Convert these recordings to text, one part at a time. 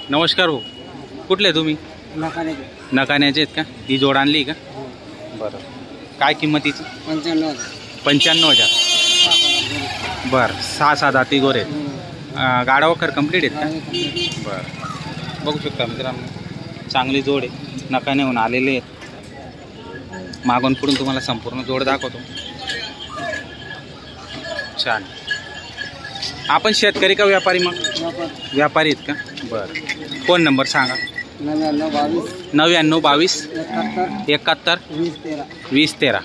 नमस्कार भाऊ, कुठले तुम्ही? नकाण्याचे आहेत का? ही जोड आणली का? बरं, काय किंमतीची? 95,000. बरं, 6-7 दाती गोरे गाडा वखर कंप्लीट आहेत का? बरं, बघू शकता मित्रांनो, चांगली जोड आहे, नकाण्याहून आलेले आहेत. मागून पुढून तुम्हाला संपूर्ण जोड दाखवतो. छान. आपण शेतकरी का व्यापारी? मग व्यापारी आहेत का? बरं, फोन नंबर सांगा. 9922712013.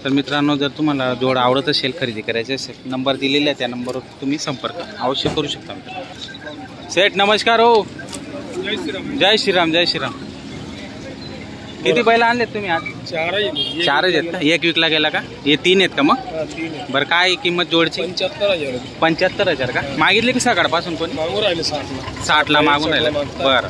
तर मित्रांनो, जर तुम्हाला जोड आवडत असेल, खरेदी करायची असेल, नंबर दिलेला आहे, त्या नंबरवर तुम्ही संपर्क अवश्य करू शकता मित्रांनो. सेठ नमस्कार हो. जय श्रीराम. जय श्रीराम. किती बैल आणलेत तुम्ही आज? 4 आहेत का? एक विकला गेला का? हे 3 आहेत का? मग बरं, काय किंमत जोडची? 75,000 का? मागितले की सकाळपासून कोणी? 60ला मागून राहिला. बरं,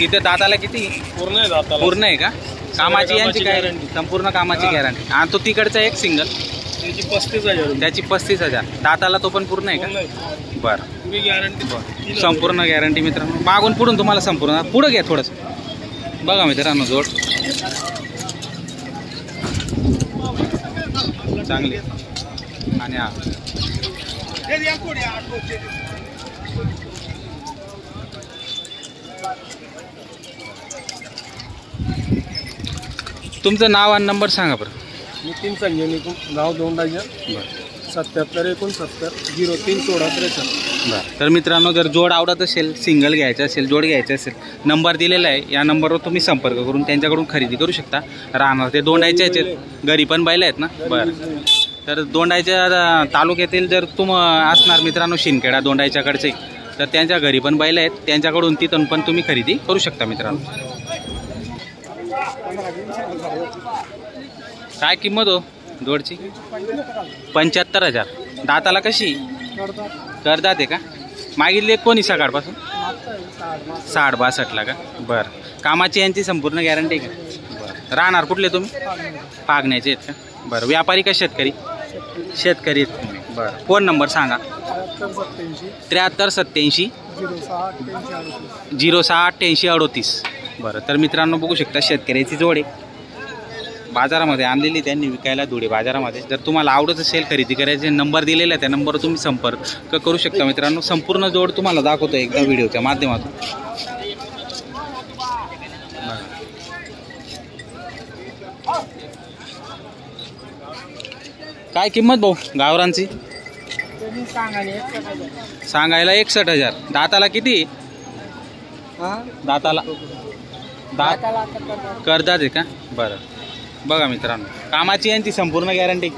तिथे दाताला किती? पूर्ण आहे का? कामाची यांची काय? संपूर्ण कामाची गॅरंटी. आणि तो तिकडचा एक सिंगल त्याची 35,000. दाताला तो पण पूर्ण आहे का? बरं, संपूर्ण गॅरंटी मित्रांनो. मागून पुढून तुम्हाला संपूर्ण. पुढं घ्या थोडंसं, बघा मित्रांनो, जोड चांगली. आणि तुमचं नाव आणि नंबर सांगा बरं. नितीन संजय निकुम, गाव दोंडाईचा. बरं, 7769 बरं. तर मित्रांनो, जर जोड आवडत असेल, सिंगल घ्यायचं असेल, जोड घ्यायचं असेल, नंबर दिलेला आहे, या नंबरवर तुम्ही संपर्क करून त्यांच्याकडून खरेदी करू शकता. राहणार ते दोंडायच्या आहेत, घरी पण बैल आहेत ना? बरं, तर दोंडायच्या तालुक्यातील जर असणार मित्रांनो, शिंदखेडा दोंडायच्याकडचे, तर त्यांच्या घरी पण बैल आहेत, त्यांच्याकडून तिथून पण तुम्ही खरेदी करू शकता मित्रांनो. काय किंमत हो जोडची? 75,000. दाताला कशी? करदात आहे का? मागितले कोणी सकाळपासून? 60-62ला का? बरं, कामाची यांची संपूर्ण गॅरंटी का? बरं, राहणार कुठले तुम्ही? पागण्याचे आहेत का? बरं, व्यापारी का शेतकरी? शेतकरी आहेत तुम्ही. बरं, फोन नंबर सांगा. 7387 068838. बरं, तर मित्रांनो, बघू शकता शेतकऱ्याची जोड आहे, बाजारामध्ये आणलेली त्यांनी विकायला धुळे बाजारामध्ये. जर तुम्हाला आवडत असेल, खरेदी करायचे, नंबर दिलेला आहे, त्या नंबरवर तुम्ही संपर्क करू शकता मित्रांनो. संपूर्ण जोड तुम्हाला दाखवतो एकदा व्हिडिओच्या माध्यमातून. काय किंमत भाऊ गावरांची? सांगायला 61,000. दाताला किती? दाताला करदात आहे का? बरं, बघा मित्रांनो, कामाची यांची संपूर्ण गॅरंटी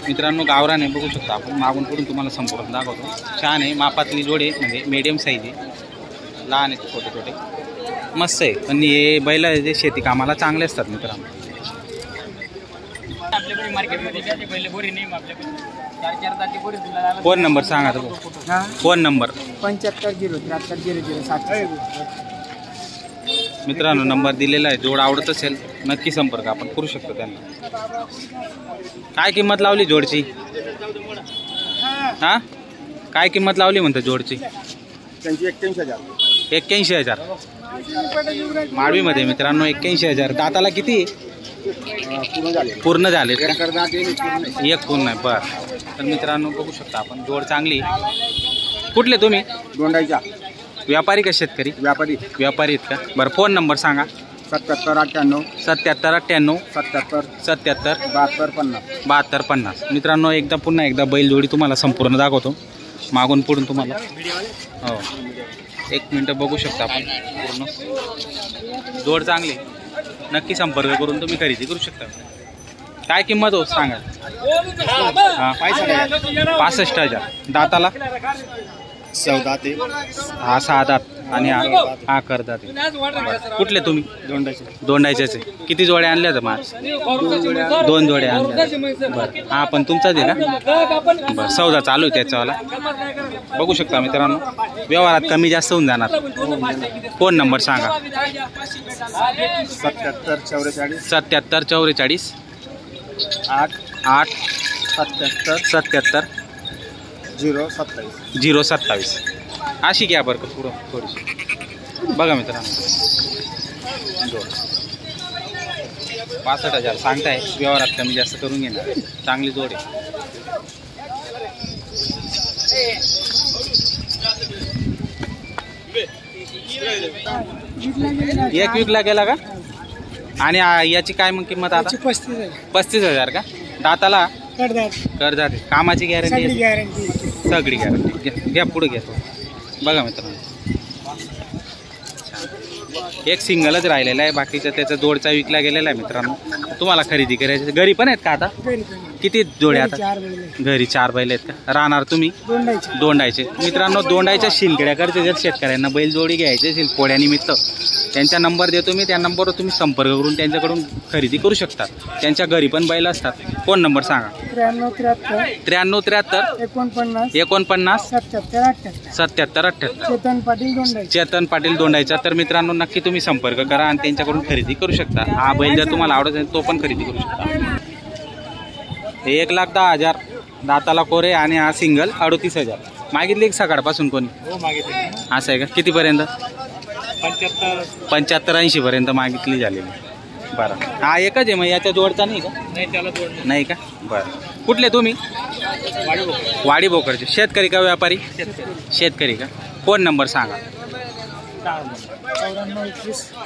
मित्रांनो. गावरान आहे, बघू शकता आपण. मागून पुढून तुम्हाला संपूर्ण दाखवतो. छान आहे, मापातली जोड आहे, म्हणजे मीडियम साईज आहे, लहान आहेत, छोटे छोटे, मस्त आहे. पण हे बैल जे शेती कामाला चांगले असतात मित्रांनो. फोन नंबर सांगा तो. Phone number 75033007. मित्रांनो, नंबर दिलेला आहे. जोड आवडत असेल, नक्की संपर्क आपण करू शकतो त्यांना. काय किंमत लावली जोडची? हा, काय किंमत लावली म्हणतो जोडची? 81,000. माडवीमध्ये मित्रांनो 81,000. दाताला किती? पूर्ण झाले. एक पूर्ण आहे. बरं, तर मित्रांनो, बघू शकता आपण, जोड चांगली. कुठले तुम्ही? दोंडाईचा. व्यापारी का शेतकरी? व्यापारी. व्यापारी आहेत का? बरं, फोन नंबर सांगा. 7798 7798 77 7250. मित्रांनो, पुन्हा एकदा बैल जोडी तुम्हाला संपूर्ण दाखवतो, मागून पुढून तुम्हाला. हो, 1 मिनटं बघू शकता आपण. पूर्ण जोड चांगली, नक्की संपर्क करून तुम्ही खरेदी करू शकता. काय किंमत हो सांगा? हां, 65,000. दाताला 6 दात आणि हा करदात. कुठले तुम्ही? दोंडायच्याचे. किती जोड्या आणल्या होत्या मग? 2 जोड्या आणल्या. बरं, हा पण तुमचाच आहे का? बरं, सौदा चालू आहे त्याच्यावाला, बघू शकता मित्रांनो. व्यवहारात कमी जास्त होऊन जाणार. फोन नंबर सांगा. 7744 8 77 027. अशी घ्या बरं का पुढं थोडीशी. बघा मित्रांनो 65,000 सांगताय, व्यवहारात कमी जास्त करून घेणार. चांगली जोड आहे. एक विकला गेला का? आणि याची काय मग किंमत आता? 35,000 का? दाताला करदात. कामाची गॅरंटी? सगळी गॅरंटी. घ्या पुढे घ्या. बघा मित्रांनो एक सिंगलच राहिलेला आहे, बाकीचा त्याचा जोडचा विकला गेलेला आहे मित्रांनो. तुम्हाला खरेदी करायची घरी पण आहेत का आता? किती जोडे आता? घरी 4 बैल आहेत का? राहणार तुम्ही दोंडायचे मित्रांनो. दोंडायच्या शिलगड्याकडचे जर शेतकऱ्यांना बैल जोडी घ्यायचे असेल पोळ्यानिमित्त, त्यांचा नंबर देतो मी, त्या नंबरवर तुम्ही संपर्क करून त्यांच्याकडून खरेदी करू शकता. त्यांच्या घरी पण बैल असतात. फोन नंबर सांगा. 93 73 49 77 78. चेतन पाटील दोंडायचा. तर मित्रांनो नक्की तुम्ही संपर्क करा आणि त्यांच्याकडून खरेदी करू शकता. हा बैल जर तुम्हाला आवडत असेल तो पण खरेदी करू शकता. 1,10,000 दाताला कोरे आणि हा सिंगल 38,000. मागितली सकाळपासून कोणी? असं आहे का? कितीपर्यंत? 75-80 पर्यंत मागितली झालेली. बरं हा एकच आहे मग, याच्या जोडचा नाही का? नाही का? बरं कुठले तुम्ही? वाडी भोकरचे. शेतकरी का व्यापारी? शेतकरी का? फोन नंबर सांगा.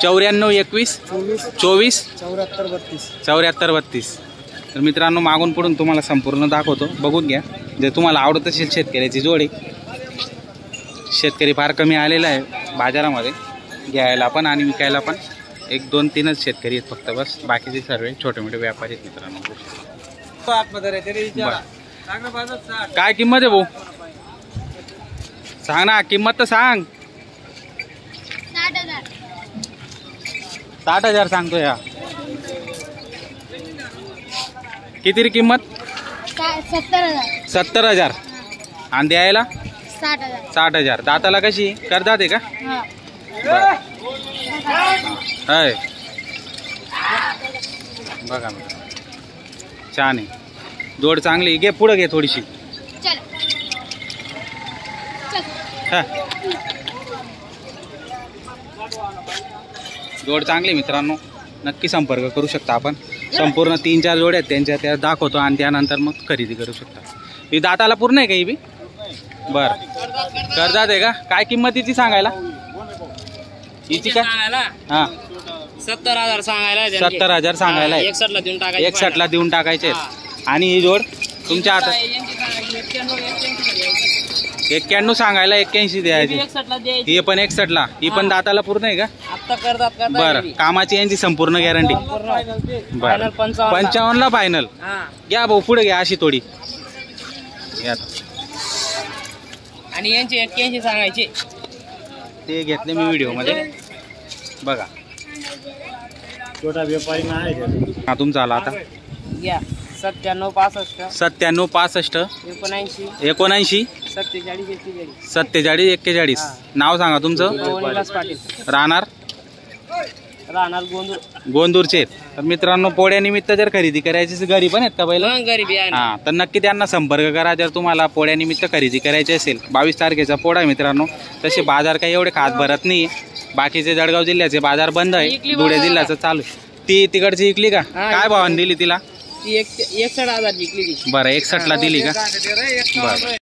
94 21 24 74 32. तर मित्रांनो मागून पुढून तुम्हाला संपूर्ण दाखवतो, बघून घ्या. जर तुम्हाला आवडत असेल शेतकऱ्याची जोडी, शेतकरी फार कमी आलेला आहे बाजारामध्ये घ्यायला पण आणि विकायला पण. 1 2 3च शेतकरी आहेत फक्त, बस. बाकीचे सर्व छोटे मोठे व्यापारी आहेत मित्रांनो. काय किंमत आहे भाऊ? सांग ना किंमत तर सांग. 60,000 सांगतोय. या किती रे किंमत? 70,000. आणि द्यायला 60,000. दाताला कशी करतात आहे का? हाय बघा छान आहे. जोड चांगली. घे पुढं घे थोडीशी. जोड चांगली मित्रांनो, नक्की संपर्क करू शकता आपण. संपूर्ण 3-4 जोड्या आहेत त्यांच्या, त्या दाखवतो आणि त्यानंतर मग खरेदी करू शकता. ही दाताला पूर्ण आहे का ही बी? बरं करदात आहे का? काय किंमत हिची सांगायला? हिची काय? हां 70,000 सांगायला. 70,000 सांगायला. 61ला देऊन टाकायचे. आणि ही जोड तुमच्या हातात? 91 सांगायला, 81 द्यायची. ही पण 61ला. ही पण दाताला पूर्ण आहे का? बरं कामाची यांची संपूर्ण गॅरंटी? बरं 55ला फायनल. घ्या भाऊ पुढे घ्या अशी थोडी. आणि यांचे 81 सांगायचे. ते घेतले मी व्हिडिओ मध्ये बघा. छोटा व्यापारी नाही. हा तुमचा आला आता. 97 65 97 65 79 79 47 41. नाव सांगा तुमचं. पाटील. राहणार गोंदूर. गोंदूरचे. तर मित्रांनो पोळ्यानिमित्त जर खरेदी करायची, घरी पण आहेत का बैल? गरीबी आहे. हा तर नक्की त्यांना संपर्क करा जर तुम्हाला पोळ्यानिमित्त खरेदी करायची असेल. 22 तारखेचा पोळा आहे मित्रांनो. तसे बाजार काही एवढे खास भरत नाही. बाकीचे जळगाव जिल्ह्याचे बाजार बंद आहे, धुळे जिल्ह्याचं चालू आहे. ती तिकडची इकली का? काय भावाने दिली तिला? 61,000 जिंकली. बरं 61ला दिली का? बरं